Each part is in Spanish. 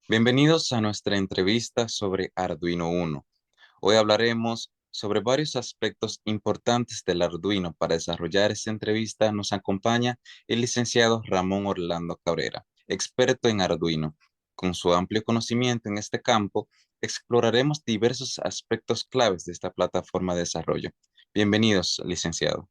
Bienvenidos a nuestra entrevista sobre Arduino Uno. Hoy hablaremos sobre varios aspectos importantes del Arduino. Para desarrollar esta entrevista nos acompaña el licenciado Ramón Orlando Cabrera, experto en Arduino. Con su amplio conocimiento en este campo, exploraremos diversos aspectos claves de esta plataforma de desarrollo. Bienvenidos, licenciado.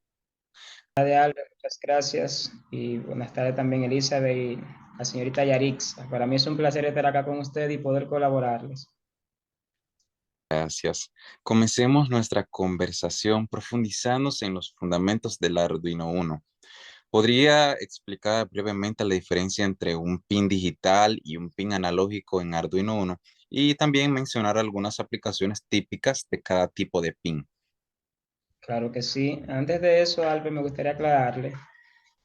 De Albert, muchas gracias y buenas tardes también Elizabeth y la señorita Yarixa. Para mí es un placer estar acá con usted y poder colaborarles. Gracias. Comencemos nuestra conversación profundizándose en los fundamentos del Arduino Uno. ¿Podría explicar brevemente la diferencia entre un pin digital y un pin analógico en Arduino Uno y también mencionar algunas aplicaciones típicas de cada tipo de pin? Claro que sí. Antes de eso, Albert, me gustaría aclararle.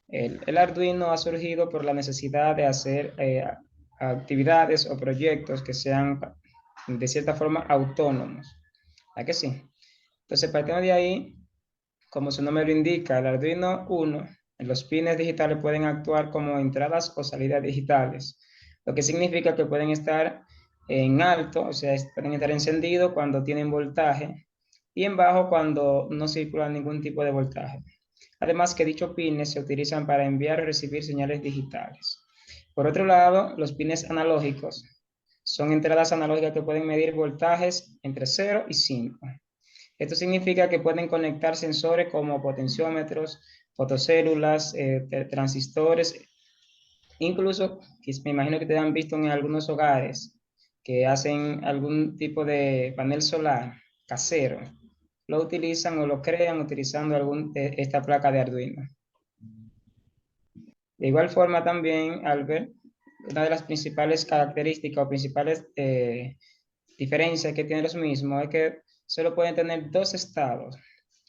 El Arduino ha surgido por la necesidad de hacer actividades o proyectos que sean de cierta forma autónomos. ¿A que sí? Entonces, partiendo de ahí, como su nombre lo indica, el Arduino Uno, los pines digitales pueden actuar como entradas o salidas digitales, lo que significa que pueden estar en alto, o sea, pueden estar encendidos cuando tienen voltaje y en bajo cuando no circula ningún tipo de voltaje. Además que dichos pines se utilizan para enviar o recibir señales digitales. Por otro lado, los pines analógicos son entradas analógicas que pueden medir voltajes entre 0 y 5. Esto significa que pueden conectar sensores como potenciómetros, fotocélulas, transistores, incluso me imagino que te han visto en algunos hogares que hacen algún tipo de panel solar casero. Lo utilizan o lo crean utilizando esta placa de Arduino. De igual forma también, Albert, una de las principales características o principales diferencias que tienen los mismos es que solo pueden tener dos estados,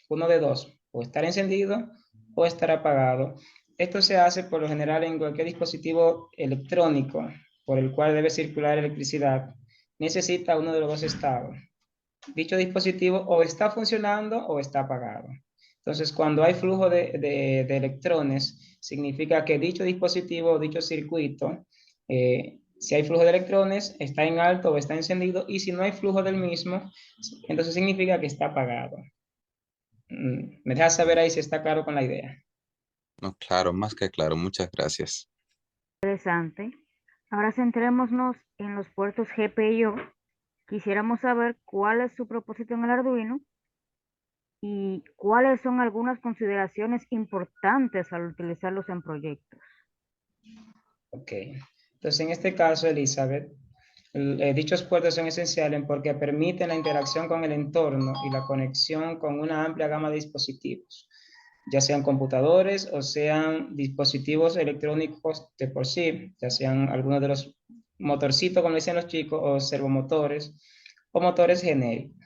uno de dos, o estar encendido o estar apagado. Esto se hace por lo general en cualquier dispositivo electrónico por el cual debe circular electricidad. Necesita uno de los dos estados. Dicho dispositivo o está funcionando o está apagado. Entonces, cuando hay flujo de electrones, significa que dicho dispositivo o dicho circuito, si hay flujo de electrones, está en alto o está encendido, y si no hay flujo del mismo, entonces significa que está apagado. Me dejas saber ahí si está claro con la idea. No, claro, más que claro. Muchas gracias. Interesante. Ahora centrémonos en los puertos GPIO. Quisiéramos saber cuál es su propósito en el Arduino y cuáles son algunas consideraciones importantes al utilizarlos en proyectos. Ok. Entonces, en este caso, Elizabeth, dichos puertos son esenciales porque permiten la interacción con el entorno y la conexión con una amplia gama de dispositivos, ya sean computadores o sean dispositivos electrónicos de por sí, ya sean algunos de los motorcitos, como dicen los chicos, o servomotores, o motores genéricos.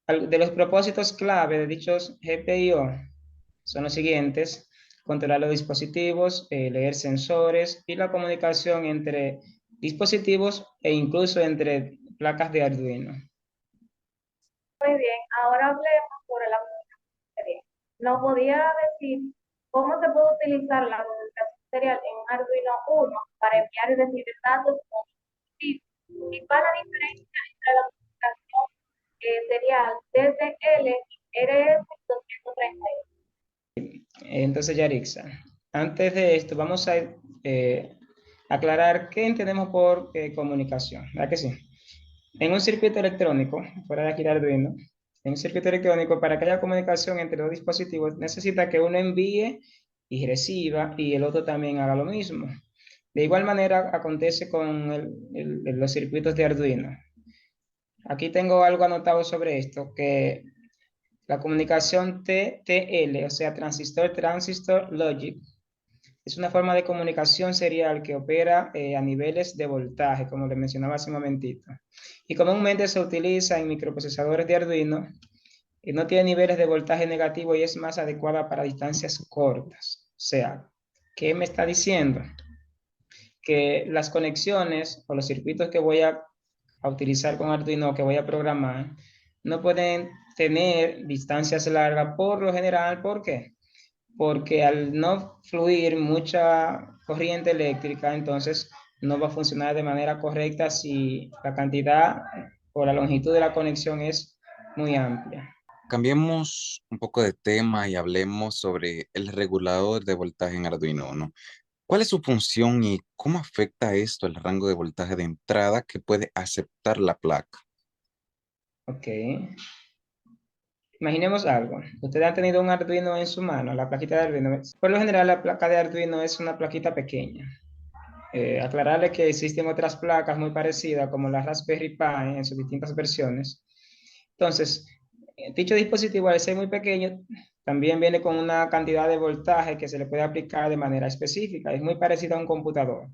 De los propósitos clave de dichos GPIO son los siguientes: controlar los dispositivos, leer sensores y la comunicación entre dispositivos e incluso entre placas de Arduino. Muy bien, ahora hablemos sobre la comunicación serial. ¿Nos podía decir cómo se puede utilizar la comunicación serial en Arduino 1 para enviar y recibir datos con dispositivos? ¿Y cuál es la diferencia entre la comunicación serial DSL y RS-232? Entonces, Yarixa, antes de esto vamos a aclarar qué entendemos por comunicación, ¿verdad que sí? En un circuito electrónico, fuera de aquí de Arduino, en un circuito electrónico, para que haya comunicación entre dos dispositivos, necesita que uno envíe y reciba y el otro también haga lo mismo. De igual manera acontece con los circuitos de Arduino. Aquí tengo algo anotado sobre esto, que la comunicación TTL, o sea, transistor-transistor logic, es una forma de comunicación serial que opera a niveles de voltaje, como le mencionaba hace un momentito. Y comúnmente se utiliza en microprocesadores de Arduino y no tiene niveles de voltaje negativo y es más adecuada para distancias cortas. O sea, ¿qué me está diciendo? Que las conexiones o los circuitos que voy a utilizar con Arduino, que voy a programar, no pueden tener distancias largas por lo general. ¿Por qué? Porque al no fluir mucha corriente eléctrica, entonces no va a funcionar de manera correcta si la cantidad o la longitud de la conexión es muy amplia. Cambiemos un poco de tema y hablemos sobre el regulador de voltaje en Arduino Uno. ¿Cuál es su función y cómo afecta esto el rango de voltaje de entrada que puede aceptar la placa? Ok. Imaginemos algo. Ustedes han tenido un Arduino en su mano, la plaquita de Arduino. Por lo general, la placa de Arduino es una plaquita pequeña. Aclararle que existen otras placas muy parecidas, como la Raspberry Pi en sus distintas versiones. Entonces, dicho dispositivo, al ser muy pequeño, también viene con una cantidad de voltaje que se le puede aplicar de manera específica. Es muy parecido a un computador.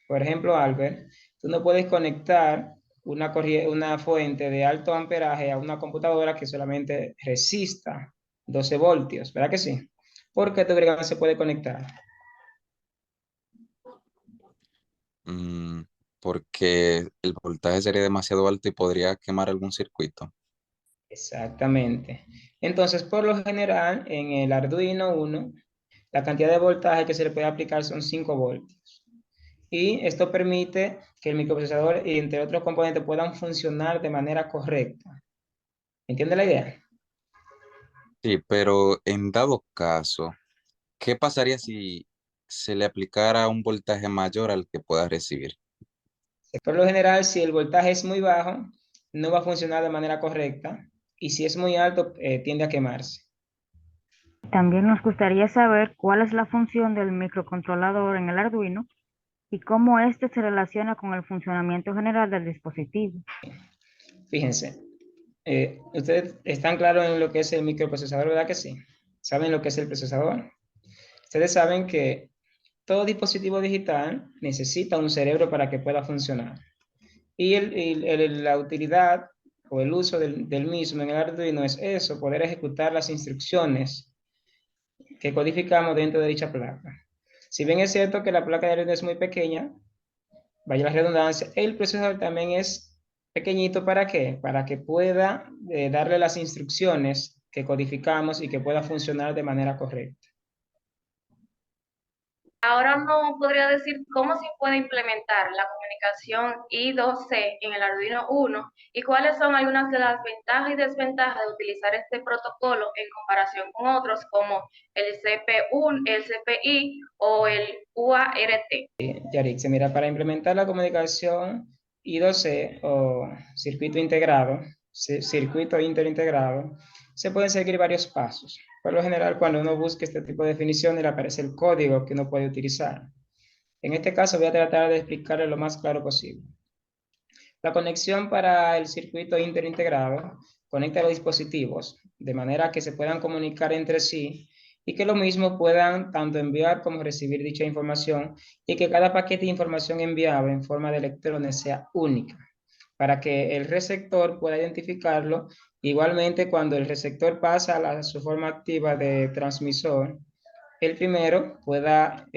Por ejemplo, Albert, tú no puedes conectar una fuente de alto amperaje a una computadora que solamente resista 12 voltios, ¿verdad que sí? ¿Por qué tu que no se puede conectar? Mm, Porque el voltaje sería demasiado alto y podría quemar algún circuito. Exactamente. Entonces, por lo general, en el Arduino Uno, la cantidad de voltaje que se le puede aplicar son 5 voltios. Y esto permite que el microprocesador y entre otros componentes puedan funcionar de manera correcta. ¿Entiende la idea? Sí, pero en dado caso, ¿qué pasaría si se le aplicara un voltaje mayor al que pueda recibir? Por lo general, si el voltaje es muy bajo, no va a funcionar de manera correcta. Y si es muy alto, tiende a quemarse. También nos gustaría saber cuál es la función del microcontrolador en el Arduino y cómo éste se relaciona con el funcionamiento general del dispositivo. Fíjense, ustedes están claros en lo que es el microprocesador, ¿verdad que sí? ¿Saben lo que es el procesador? Ustedes saben que todo dispositivo digital necesita un cerebro para que pueda funcionar. Y la utilidad o el uso del mismo en el Arduino es eso, poder ejecutar las instrucciones que codificamos dentro de dicha placa. Si bien es cierto que la placa de Arduino es muy pequeña, vaya la redundancia, el procesador también es pequeñito. ¿Para qué? Para que pueda darle las instrucciones que codificamos y que pueda funcionar de manera correcta. Ahora no podría decir cómo se puede implementar la comunicación I2C en el Arduino Uno y cuáles son algunas de las ventajas y desventajas de utilizar este protocolo en comparación con otros como el CP1, el CPI o el UART. Yarix, mira, para implementar la comunicación I2C o circuito interintegrado, se pueden seguir varios pasos. Por lo general, cuando uno busca este tipo de definiciones, le aparece el código que uno puede utilizar. En este caso, voy a tratar de explicarle lo más claro posible. La conexión para el circuito interintegrado conecta los dispositivos de manera que se puedan comunicar entre sí y que lo mismo puedan tanto enviar como recibir dicha información y que cada paquete de información enviado en forma de electrones sea única para que el receptor pueda identificarlo. Igualmente, cuando el receptor pasa a su forma activa de transmisor, el primero pueda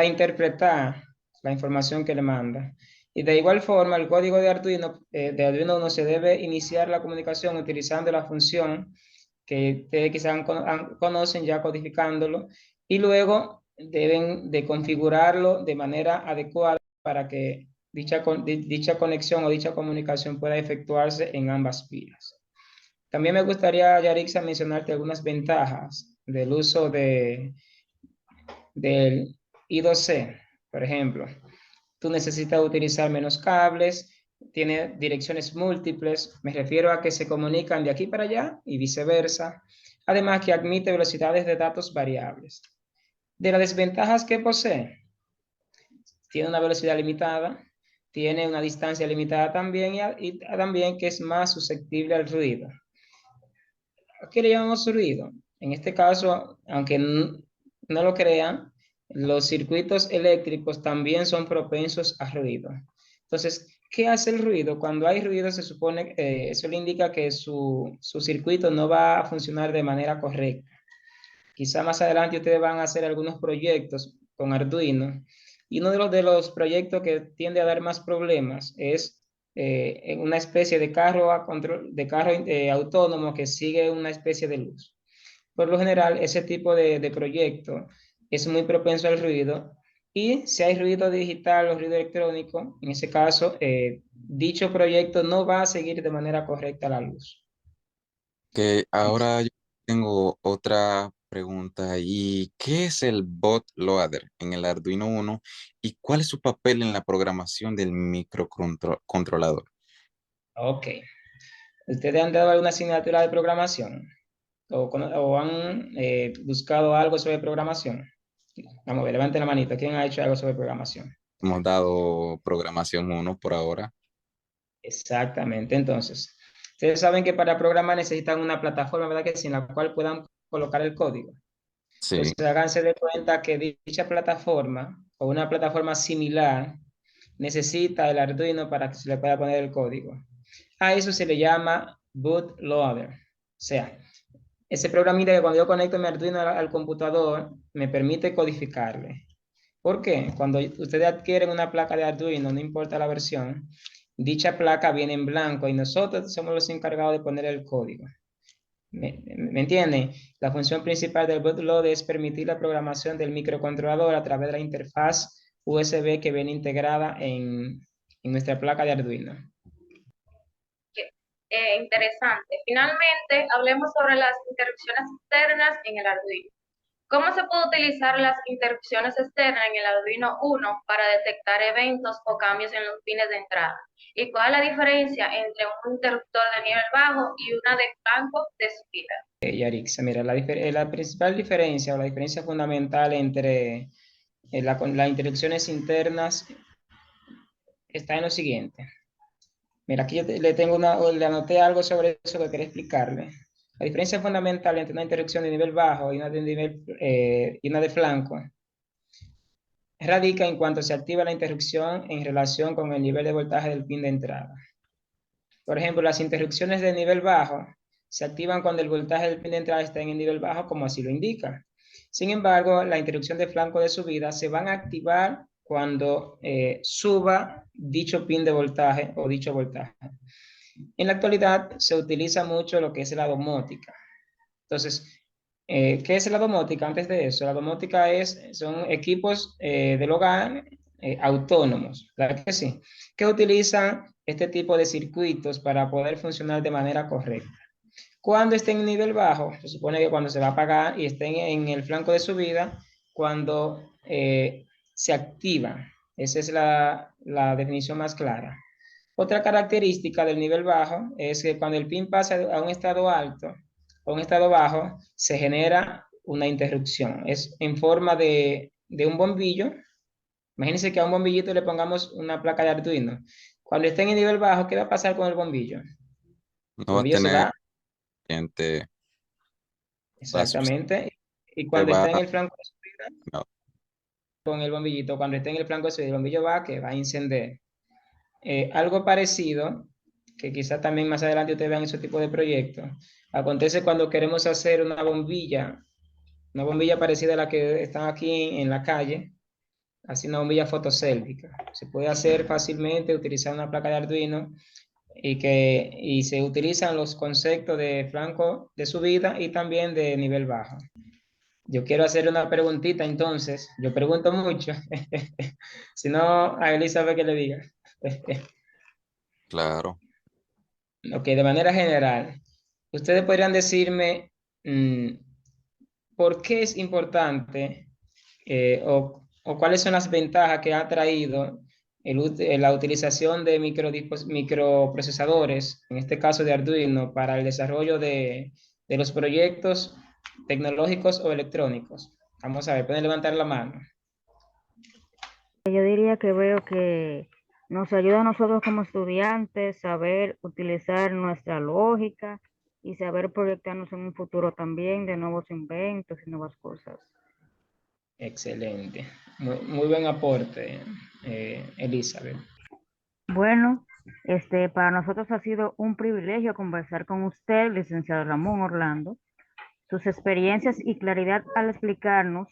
interpretar la información que le manda. Y de igual forma, el código de Arduino Uno se debe iniciar la comunicación utilizando la función que ustedes quizás conocen ya codificándolo, y luego deben de configurarlo de manera adecuada para que dicha conexión o dicha comunicación pueda efectuarse en ambas vías. También me gustaría, Yarixa, mencionarte algunas ventajas del uso del I2C. Por ejemplo, tú necesitas utilizar menos cables, tiene direcciones múltiples, me refiero a que se comunican de aquí para allá y viceversa, además que admite velocidades de datos variables. De las desventajas que posee, tiene una velocidad limitada, tiene una distancia limitada también y también que es más susceptible al ruido. ¿Qué le llamamos ruido? En este caso, aunque no lo crean, los circuitos eléctricos también son propensos a ruido. Entonces, ¿qué hace el ruido? Cuando hay ruido, se supone que eso le indica que su circuito no va a funcionar de manera correcta. Quizá más adelante ustedes van a hacer algunos proyectos con Arduino, y uno de los proyectos que tiende a dar más problemas es una especie de carro autónomo que sigue una especie de luz. Por lo general, ese tipo de proyecto es muy propenso al ruido Y si hay ruido digital o ruido electrónico, en ese caso, dicho proyecto no va a seguir de manera correcta la luz. Que ahora yo tengo otra pregunta. ¿Y qué es el bootloader en el Arduino Uno y cuál es su papel en la programación del microcontrolador? Ok. ¿Ustedes han dado alguna asignatura de programación? ¿O han buscado algo sobre programación? Vamos a ver, levanten la manito. ¿Quién ha hecho algo sobre programación? Hemos dado programación uno por ahora. Exactamente. Entonces, ustedes saben que para programar necesitan una plataforma, ¿verdad? Que sí, en la cual puedan colocar el código. Sí, Entonces, háganse de cuenta que dicha plataforma o una plataforma similar necesita el Arduino para que se le pueda poner el código. A eso se le llama bootloader. O sea, ese programita que cuando yo conecto mi Arduino al computador me permite codificarle. ¿Por qué? Cuando ustedes adquieren una placa de Arduino, no importa la versión, dicha placa viene en blanco y nosotros somos los encargados de poner el código. ¿Me entienden? La función principal del bootloader es permitir la programación del microcontrolador a través de la interfaz USB que viene integrada en nuestra placa de Arduino. Interesante. Finalmente, hablemos sobre las interrupciones externas en el Arduino. ¿Cómo se puede utilizar las interrupciones externas en el Arduino Uno para detectar eventos o cambios en los pines de entrada? ¿Y cuál es la diferencia entre un interruptor de nivel bajo y una de flanco de subida? Yarixa, mira, la principal diferencia o la diferencia fundamental entre las interrupciones internas está en lo siguiente. Mira, aquí le anoté algo sobre eso que quería explicarle. La diferencia fundamental entre una interrupción de nivel bajo y una de y una de flanco radica en cuanto se activa la interrupción en relación con el nivel de voltaje del pin de entrada. Por ejemplo, las interrupciones de nivel bajo se activan cuando el voltaje del pin de entrada está en el nivel bajo, como así lo indica. Sin embargo, la interrupción de flanco de subida se van a activar cuando suba dicho pin de voltaje o dicho voltaje. En la actualidad se utiliza mucho lo que es la domótica. Entonces, ¿qué es la domótica? Antes de eso, la domótica son equipos del hogar autónomos, ¿verdad que sí? Que utilizan este tipo de circuitos para poder funcionar de manera correcta. Cuando estén en nivel bajo, se supone que cuando se va a apagar y estén en el flanco de subida, cuando se activa. Esa es la definición más clara. Otra característica del nivel bajo es que cuando el pin pasa a un estado alto o un estado bajo, se genera una interrupción. Es en forma de un bombillo. Imagínense que a un bombillito le pongamos una placa de Arduino. Cuando esté en el nivel bajo, ¿qué va a pasar con el bombillo? El no va a bombillo se tener va, gente, va a sus- exactamente. Y se cuando va, está en el flanco de subida, no, con el bombillito, cuando esté en el flanco de subida, el bombillo que va a encender. Algo parecido, que quizá también más adelante ustedes vean ese tipo de proyectos, acontece cuando queremos hacer una bombilla parecida a la que están aquí en la calle, así una bombilla fotocéltica. Se puede hacer fácilmente, utilizar una placa de Arduino y se utilizan los conceptos de flanco de subida y también de nivel bajo. Yo quiero hacer una preguntita entonces, yo pregunto mucho, si no a Elizabeth que le diga. claro. Ok, de manera general, ustedes podrían decirme por qué es importante o cuáles son las ventajas que ha traído la utilización de microprocesadores, en este caso de Arduino, para el desarrollo de los proyectos tecnológicos o electrónicos. Vamos a ver, pueden levantar la mano. Yo diría que veo que nos ayuda a nosotros como estudiantes saber utilizar nuestra lógica y saber proyectarnos en un futuro también de nuevos inventos y nuevas cosas. Excelente. Muy buen aporte, Elizabeth. Bueno, para nosotros ha sido un privilegio conversar con usted, licenciado Ramón Orlando. Sus experiencias y claridad al explicarnos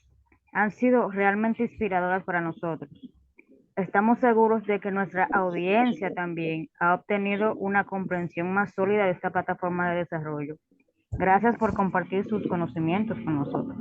han sido realmente inspiradoras para nosotros. Estamos seguros de que nuestra audiencia también ha obtenido una comprensión más sólida de esta plataforma de desarrollo. Gracias por compartir sus conocimientos con nosotros.